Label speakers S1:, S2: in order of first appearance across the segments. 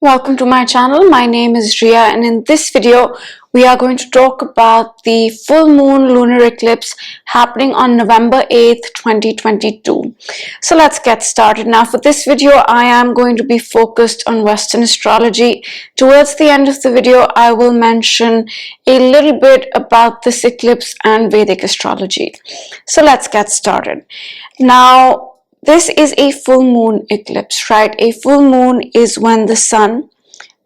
S1: Welcome to my channel. My name is Ria, and in this video we are going to talk about the full moon lunar eclipse happening on November 8th, 2022. So let's get started. Now for this video I am going to be focused on Western astrology. Towards the end of the video I will mention a little bit about this eclipse and Vedic astrology. So let's get started. Now this is a full moon eclipse, right? A full moon is when the sun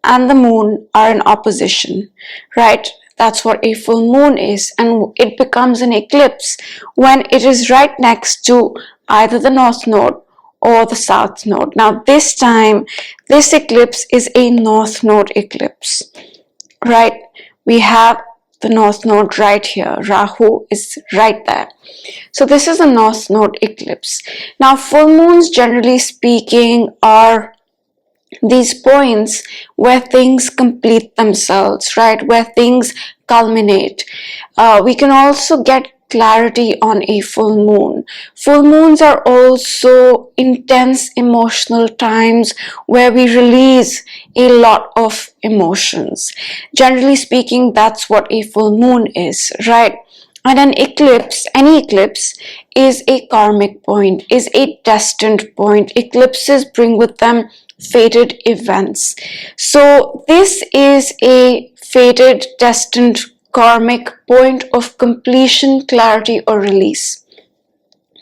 S1: and the moon are in opposition, right? That's what a full moon is, and it becomes an eclipse when it is right next to either the north node or the south node. Now this time, this eclipse is a north node eclipse, right? We have the north node right here. Rahu is right there. So this is a north node eclipse. Now full moons, generally speaking, are these points where things complete themselves, right? Where things culminate. We can also get clarity on a full moon. Full moons are also intense emotional times where we release a lot of emotions. Generally speaking, that's what a full moon is, right? And an eclipse, any eclipse, is a karmic point, is a destined point. Eclipses bring with them fated events. So this is a fated, destined, karmic point of completion, clarity, or release.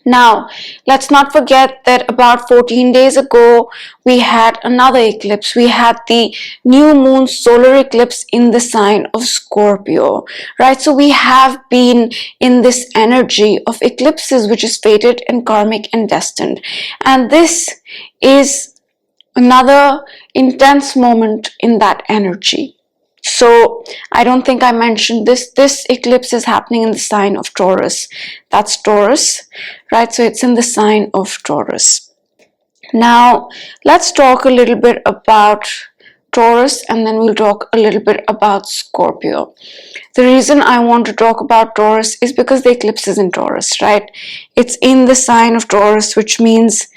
S1: Now, let's not forget that about 14 days ago, we had another eclipse. We had the new moon solar eclipse in the sign of Scorpio, right? So we have been in this energy of eclipses, which is fated and karmic and destined. And this is another intense moment in that energy. So I don't think I mentioned this. This eclipse is happening in the sign of Taurus. That's Taurus, right? So it's in the sign of Taurus. Now let's talk a little bit about Taurus, and then we'll talk a little bit about Scorpio. The reason I want to talk about Taurus is because the eclipse is in Taurus, right? It's in the sign of Taurus, which means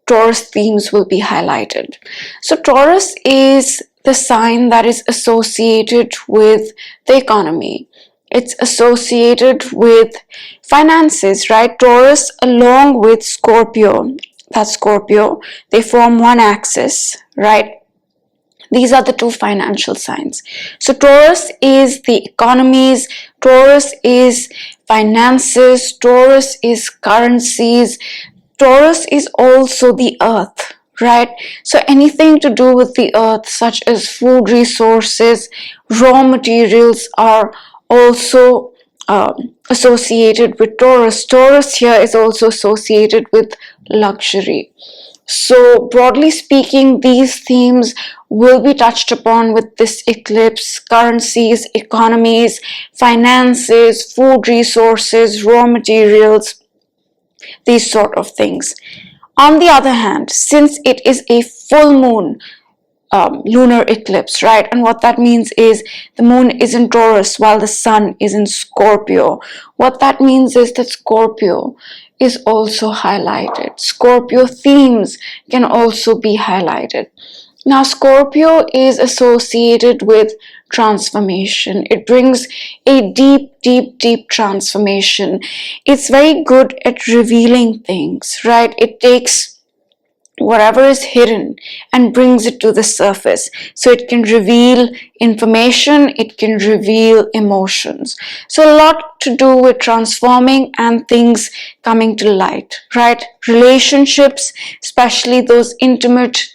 S1: Taurus themes will be highlighted. So Taurus is the sign that is associated with the economy. It's associated with finances, right? Taurus along with Scorpio, that's Scorpio, they form one axis, right? These are the two financial signs. So Taurus is the economies, Taurus is finances, Taurus is currencies, Taurus is also the earth, right? So anything to do with the earth, such as food resources, raw materials, are also associated with Taurus. Taurus here is also associated with luxury. So broadly speaking, these themes will be touched upon with this eclipse: currencies, economies, finances, food resources, raw materials, these sort of things. On the other hand, since it is a full moon lunar eclipse, right? And what that means is the moon is in Taurus while the sun is in Scorpio. What that means is that Scorpio is also highlighted. Scorpio themes can also be highlighted. Now, Scorpio is associated with transformation. It brings a deep transformation. It's very good at revealing things, right? It takes whatever is hidden and brings it to the surface. So it can reveal information, it can reveal emotions. So a lot to do with transforming and things coming to light, right? Relationships, especially those intimate,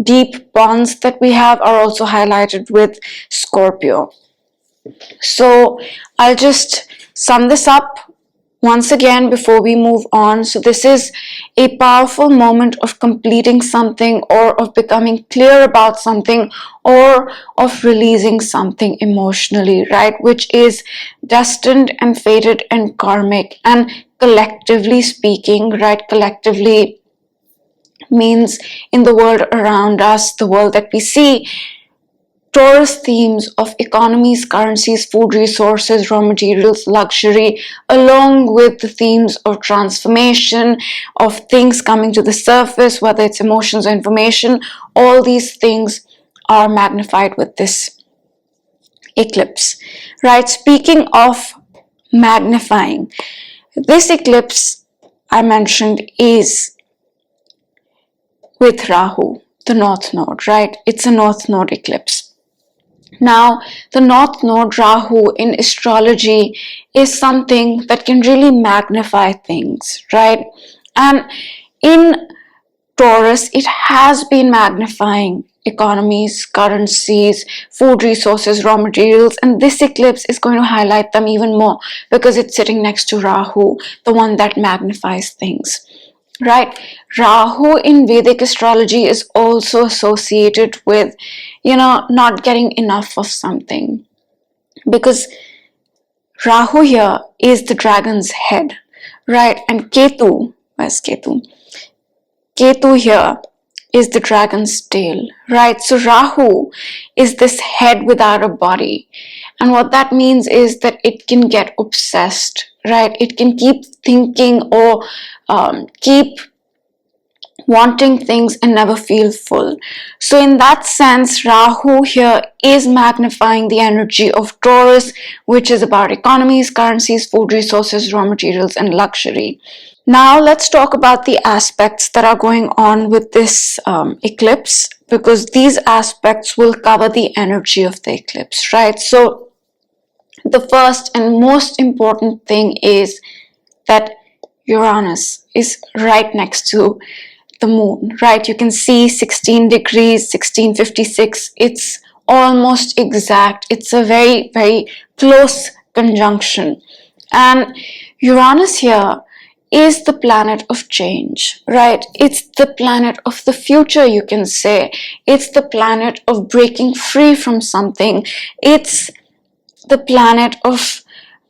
S1: deep bonds that we have, are also highlighted with Scorpio. So I'll just sum this up once again before we move on. So this is a powerful moment of completing something, or of becoming clear about something, or of releasing something emotionally, right? Which is destined and fated and karmic. And collectively speaking, right? Collectively means in the world around us, the world that we see, Taurus themes of economies, currencies, food resources, raw materials, luxury, along with the themes of transformation, of things coming to the surface, whether it's emotions or information, all these things are magnified with this eclipse, right? Speaking of magnifying, this eclipse I mentioned is with Rahu, the North Node, right? It's a North Node eclipse. Now, the North Node Rahu in astrology is something that can really magnify things, right? And in Taurus, it has been magnifying economies, currencies, food resources, raw materials, and this eclipse is going to highlight them even more because it's sitting next to Rahu, the one that magnifies things. Right? Rahu in Vedic astrology is also associated with, not getting enough of something. Because Rahu here is the dragon's head, right? And Ketu, where's Ketu? Ketu here is the dragon's tail, right? So Rahu is this head without a body. And what that means is that it can get obsessed, right? It can keep thinking or keep wanting things and never feel full. So in that sense, Rahu here is magnifying the energy of Taurus, which is about economies, currencies, food resources, raw materials, and luxury. Now let's talk about the aspects that are going on with this eclipse, because these aspects will cover the energy of the eclipse, right? So the first and most important thing is that Uranus is right next to the moon, right? You can see 16 degrees, 1656. It's almost exact. It's a very, very close conjunction. And Uranus here is the planet of change, right? It's the planet of the future, you can say. It's the planet of breaking free from something. It's the planet of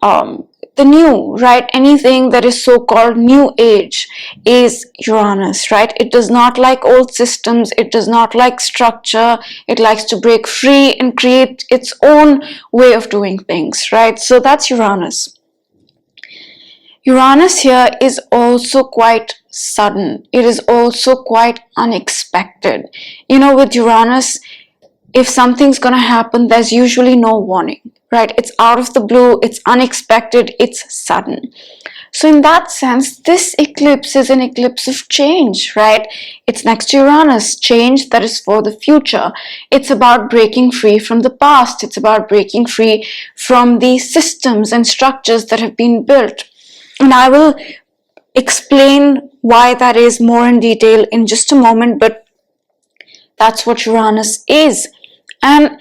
S1: the new, right? Anything that is so-called new age is Uranus, right? It does not like old systems. It does not like structure. It likes to break free and create its own way of doing things, right? So that's Uranus. Uranus here is also quite sudden. It is also quite unexpected. With Uranus, if something's going to happen, there's usually no warning, right? It's out of the blue, it's unexpected, it's sudden. So in that sense, this eclipse is an eclipse of change, right? It's next to Uranus, change that is for the future. It's about breaking free from the past. It's about breaking free from the systems and structures that have been built. And I will explain why that is more in detail in just a moment, but that's what Uranus is. And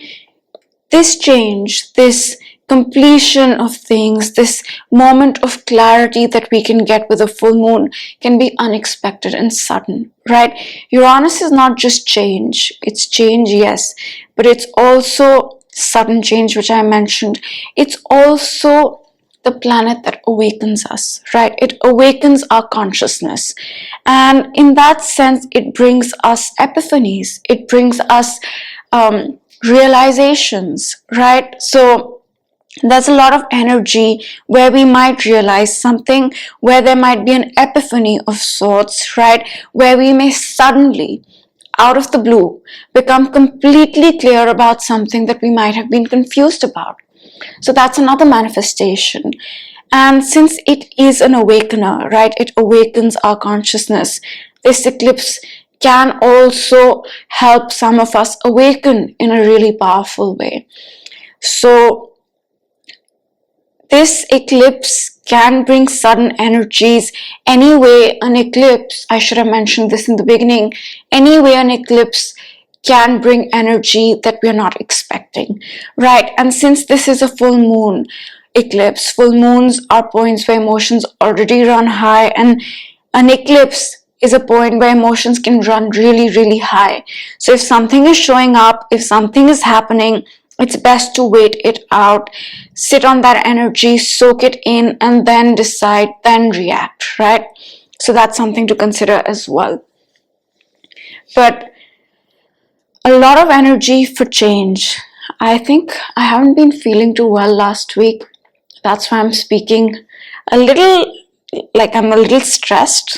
S1: this change, this completion of things, this moment of clarity that we can get with a full moon can be unexpected and sudden, right? Uranus is not just change. It's change, yes, but it's also sudden change, which I mentioned. It's also the planet that awakens us, right? It awakens our consciousness. And in that sense, it brings us epiphanies. It brings us realizations, right? So there's a lot of energy where we might realize something, where there might be an epiphany of sorts, right? Where we may suddenly, out of the blue, become completely clear about something that we might have been confused about. So that's another manifestation. And since it is an awakener, right? It awakens our consciousness. This eclipse can also help some of us awaken in a really powerful way. So this eclipse can bring sudden energies. Anyway, an eclipse, I should have mentioned this in the beginning, anyway, an eclipse can bring energy that we're not expecting, right? And since this is a full moon eclipse, full moons are points where emotions already run high, and an eclipse is a point where emotions can run really, really high. So if something is showing up, if something is happening, it's best to wait it out, sit on that energy, soak it in, and then decide, then react, right? So that's something to consider as well. But a lot of energy for change. I think I haven't been feeling too well last week. That's why I'm speaking a little like I'm a little stressed.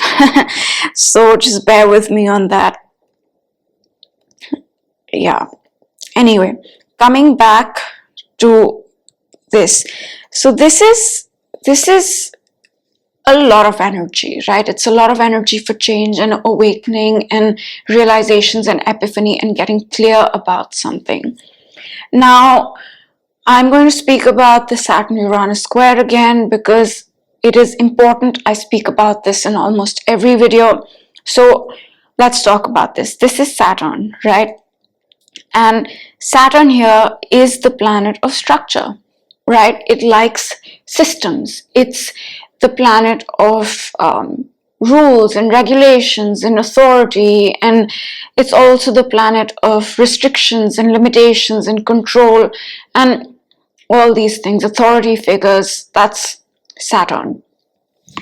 S1: So just bear with me on that. Yeah. Anyway, coming back to this. So this is a lot of energy, right? It's a lot of energy for change and awakening and realizations and epiphany and getting clear about something. Now, I'm going to speak about the Saturn-Uranus square again because it is important. I speak about this in almost every video. So let's talk about this. This is Saturn, right? And Saturn here is the planet of structure, right? It likes systems. It's the planet of rules and regulations and authority, and it's also the planet of restrictions and limitations and control and all these things, authority figures. That's Saturn.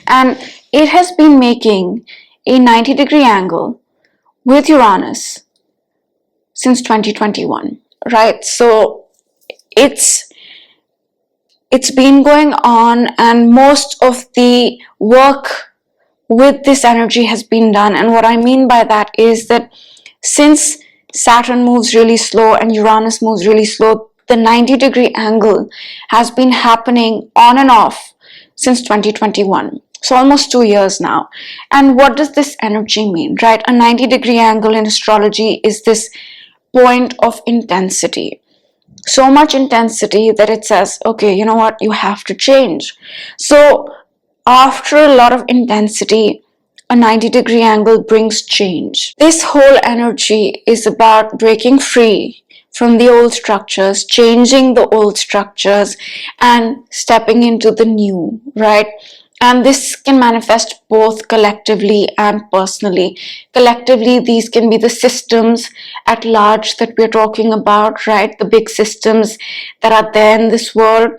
S1: And it has been making a 90-degree angle with Uranus since 2021, right? So it's been going on, and most of the work with this energy has been done. And what I mean by that is that since Saturn moves really slow and Uranus moves really slow, the 90-degree angle has been happening on and off since 2021. So almost 2 years now. And what does this energy mean, right? A 90-degree angle in astrology is this point of intensity. So much intensity that it says, okay, you know what, you have to change. So after a lot of intensity, a 90-degree angle brings change. This whole energy is about breaking free from the old structures, changing the old structures, and stepping into the new, right? And this can manifest both collectively and personally. Collectively, these can be the systems at large that we're talking about, right? The big systems that are there in this world.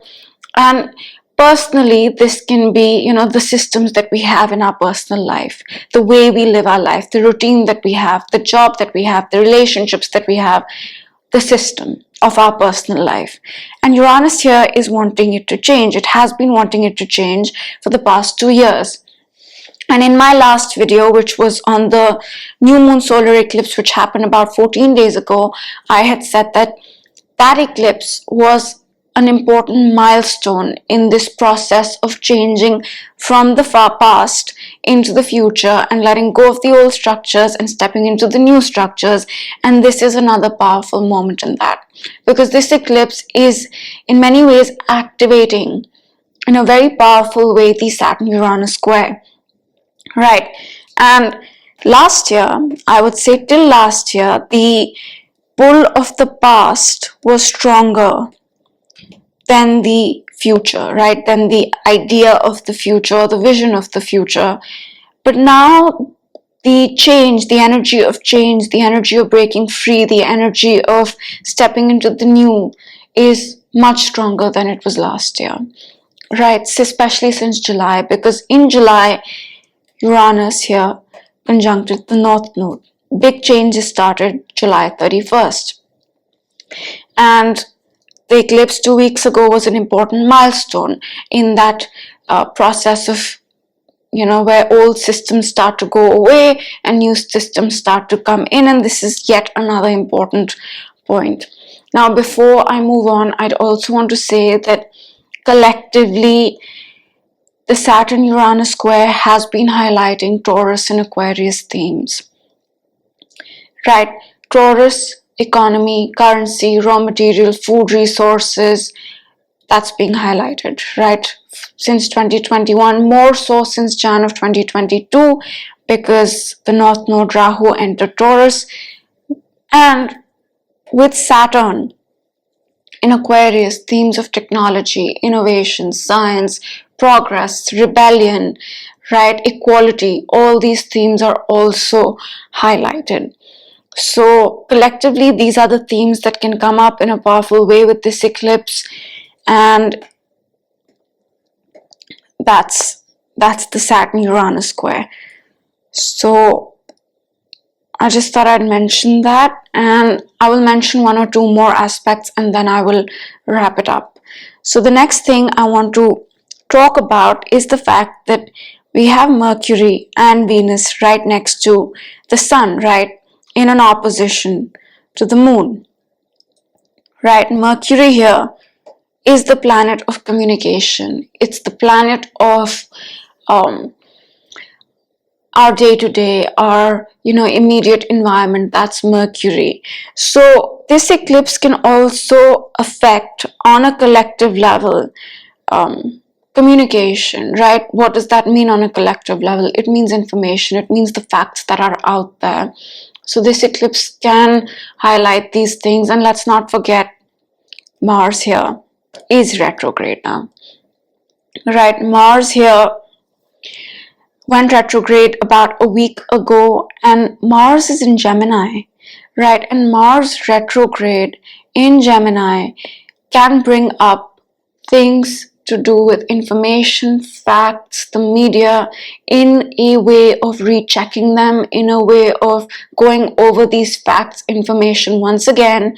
S1: And personally, this can be, the systems that we have in our personal life, the way we live our life, the routine that we have, the job that we have, the relationships that we have, the system of our personal life. And Uranus here is wanting it to change. It has been wanting it to change for the past 2 years. And in my last video, which was on the new moon solar eclipse, which happened about 14 days ago, I had said that that eclipse was an important milestone in this process of changing from the far past into the future and letting go of the old structures and stepping into the new structures. And this is another powerful moment in that, because this eclipse is in many ways activating in a very powerful way the Saturn-Uranus square, right? And last year, I would say till last year, the pull of the past was stronger than the future, right? Than the idea of the future, the vision of the future. But now the change, the energy of change, the energy of breaking free, the energy of stepping into the new is much stronger than it was last year, right? Especially since July, because in July, Uranus here conjuncted the North Node. Big changes started July 31st. And the eclipse 2 weeks ago was an important milestone in that process of, where old systems start to go away and new systems start to come in. And this is yet another important point. Now, before I move on, I'd also want to say that collectively, the Saturn-Uranus square has been highlighting Taurus and Aquarius themes, right? Taurus, economy, currency, raw material, food resources, that's being highlighted, right? Since 2021, more so since Jan of 2022, because the North Node Rahu entered Taurus. And with Saturn in Aquarius, themes of technology, innovation, science, progress, rebellion, right? Equality, all these themes are also highlighted. So collectively, these are the themes that can come up in a powerful way with this eclipse, and that's the Saturn-Uranus square. So I just thought I'd mention that, and I will mention 1 or 2 more aspects and then I will wrap it up. So the next thing I want to talk about is the fact that we have Mercury and Venus right next to the Sun, right? In an opposition to the moon. right? Mercury here is the planet of communication. It's the planet of our day-to-day, our immediate environment. That's Mercury. So this eclipse can also affect on a collective level communication, right? What does that mean on a collective level? It means information. It means the facts that are out there. So this eclipse can highlight these things. And let's not forget, Mars here is retrograde now, right? Mars here went retrograde about a week ago, and Mars is in Gemini, right? And Mars retrograde in Gemini can bring up things to do with information, facts, the media, in a way of rechecking them, in a way of going over these facts, information once again,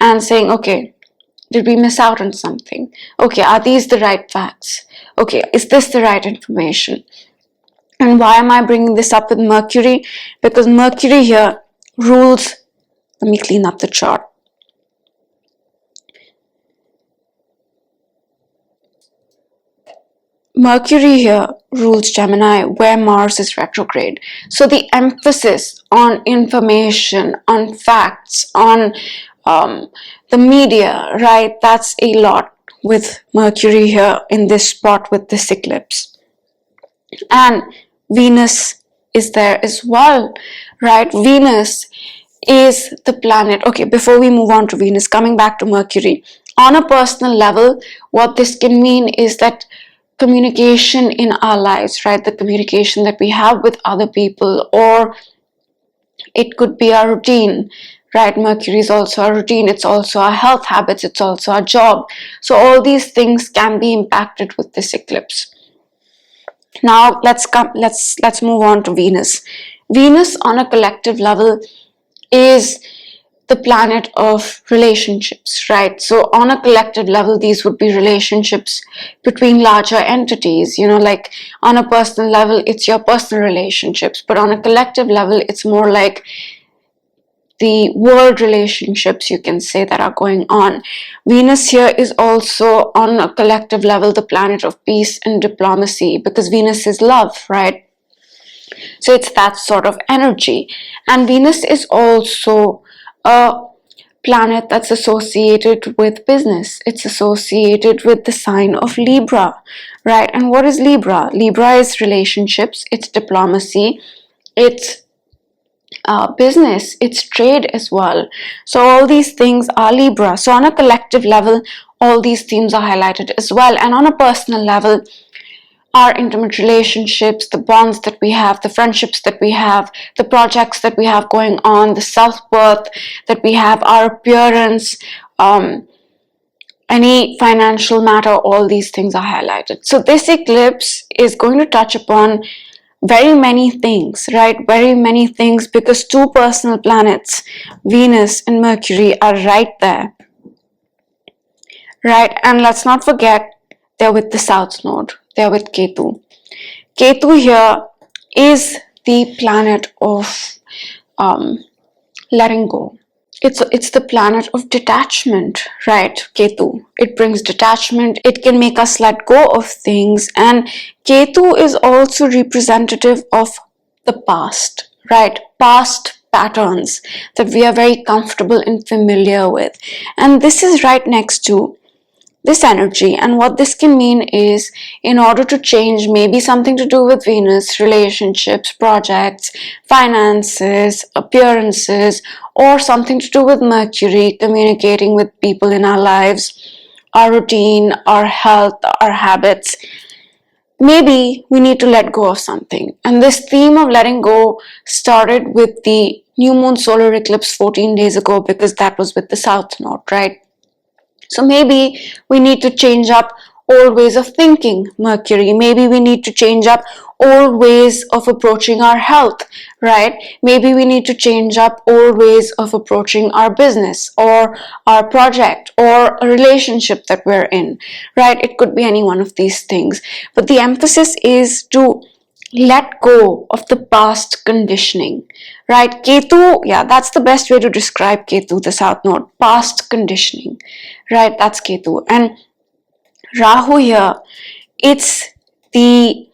S1: and saying, okay, did we miss out on something? Okay, are these the right facts? Okay, is this the right information? And why am I bringing this up with Mercury? Because Mercury here rules, let me clean up the chart. Mercury here rules Gemini, where Mars is retrograde. So the emphasis on information, on facts, on the media, right? That's a lot with Mercury here in this spot with this eclipse. And Venus is there as well, right? Venus is the planet. Okay, before we move on to Venus, coming back to Mercury, on a personal level, what this can mean is that communication in our lives, right? The communication that we have with other people, or it could be our routine, right? Mercury is also our routine. It's also our health habits. It's also our job. So all these things can be impacted with this eclipse. Now let's move on to Venus. Venus on a collective level is the planet of relationships, right? So on a collective level, these would be relationships between larger entities, like on a personal level, it's your personal relationships, but on a collective level, it's more like the world relationships, you can say, that are going on. Venus here is also on a collective level the planet of peace and diplomacy, because Venus is love, right? So it's that sort of energy. And Venus is also a planet that's associated with business. It's associated with the sign of Libra, right? And what is Libra? Libra is relationships, it's diplomacy, it's business, it's trade as well. So all these things are Libra. So on a collective level, all these themes are highlighted as well. And on a personal level, our intimate relationships, the bonds that we have, the friendships that we have, the projects that we have going on, the self-worth that we have, our appearance, any financial matter, all these things are highlighted. So this eclipse is going to touch upon very many things, right? Very many things, because two personal planets, Venus and Mercury, are right there, right? And let's not forget, they're with the South Node. They're with Ketu. Ketu here is the planet of letting go. It's the planet of detachment, right? Ketu. It brings detachment. It can make us let go of things. And Ketu is also representative of the past, right? Past patterns that we are very comfortable and familiar with. And this is right next to this energy. And what this can mean is, in order to change maybe something to do with Venus, relationships, projects, finances, appearances, or something to do with Mercury, communicating with people in our lives, our routine, our health, our habits, maybe we need to let go of something. And this theme of letting go started with the new moon solar eclipse 14 days ago, because that was with the South Node, right? So maybe we need to change up old ways of thinking, Mercury. Maybe we need to change up old ways of approaching our health, right? Maybe we need to change up old ways of approaching our business or our project or a relationship that we're in, right? It could be any one of these things. But the emphasis is to let go of the past conditioning, right? Ketu, yeah, that's the best way to describe Ketu, the south node, past conditioning, right? That's Ketu. And Rahu here, it's the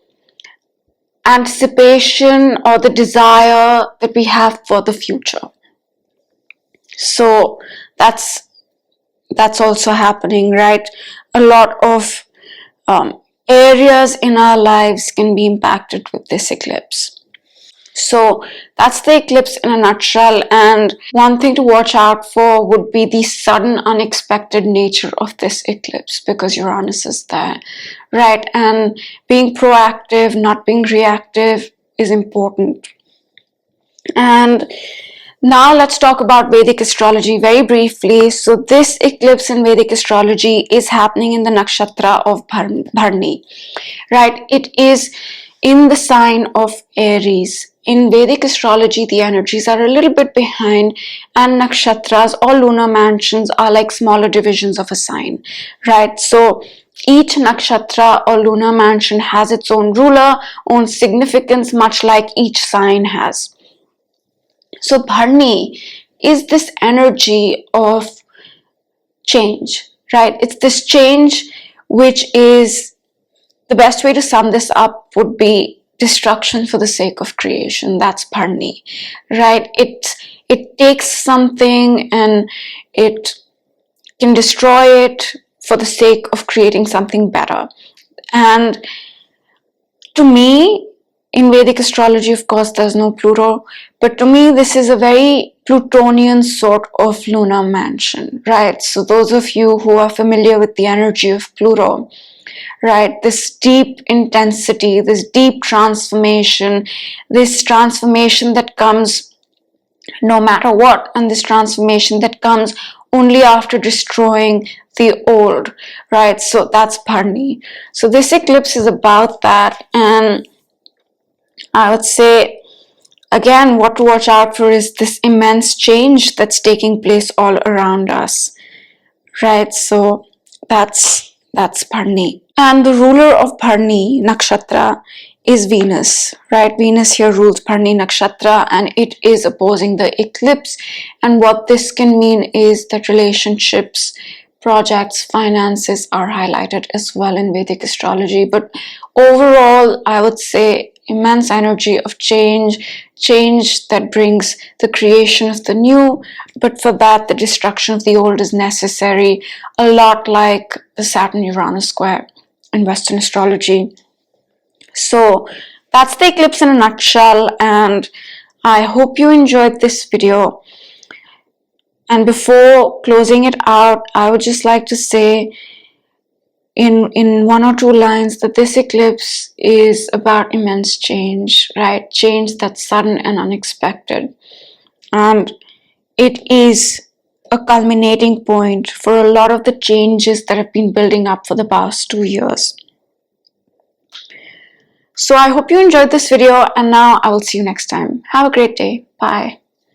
S1: anticipation or the desire that we have for the future. So that's also happening, right? A lot of areas in our lives can be impacted with this eclipse. So that's the eclipse in a nutshell, and one thing to watch out for would be the sudden unexpected nature of this eclipse, because Uranus is there, right? And being proactive, not being reactive, is important. And now let's talk about Vedic astrology very briefly. So this eclipse in Vedic astrology is happening in the nakshatra of Bharani, right? It is in the sign of Aries. In Vedic astrology, the energies are a little bit behind, and nakshatras or lunar mansions are like smaller divisions of a sign, right? So each nakshatra or lunar mansion has its own ruler, own significance, much like each sign has. So Bharani is this energy of change, right? It's this change which is, the best way to sum this up would be destruction for the sake of creation. That's Bharani, right? It takes something and it can destroy it for the sake of creating something better. And to me, in Vedic astrology, of course, there's no Pluto, but to me, this is a very Plutonian sort of lunar mansion, right? So those of you who are familiar with the energy of Pluto, right, this deep intensity, this deep transformation, this transformation that comes no matter what, and this transformation that comes only after destroying the old, right? So that's Bharani. So this eclipse is about that, and I would say, again, what to watch out for is this immense change that's taking place all around us, right? So that's Bharani. And the ruler of Bharani nakshatra is Venus, right? Venus here rules Bharani nakshatra, and it is opposing the eclipse. And what this can mean is that relationships, projects, finances are highlighted as well in Vedic astrology. But overall, I would say immense energy of change that brings the creation of the new, but for that the destruction of the old is necessary, a lot like the Saturn-Uranus square in Western astrology. So that's the eclipse in a nutshell, and I hope you enjoyed this video. And before closing it out, I would just like to say in one or two lines that this eclipse is about immense change, right? Change that's sudden and unexpected. And it is a culminating point for a lot of the changes that have been building up for the past 2 years. So I hope you enjoyed this video, and now I will see you next time. Have a great day. Bye.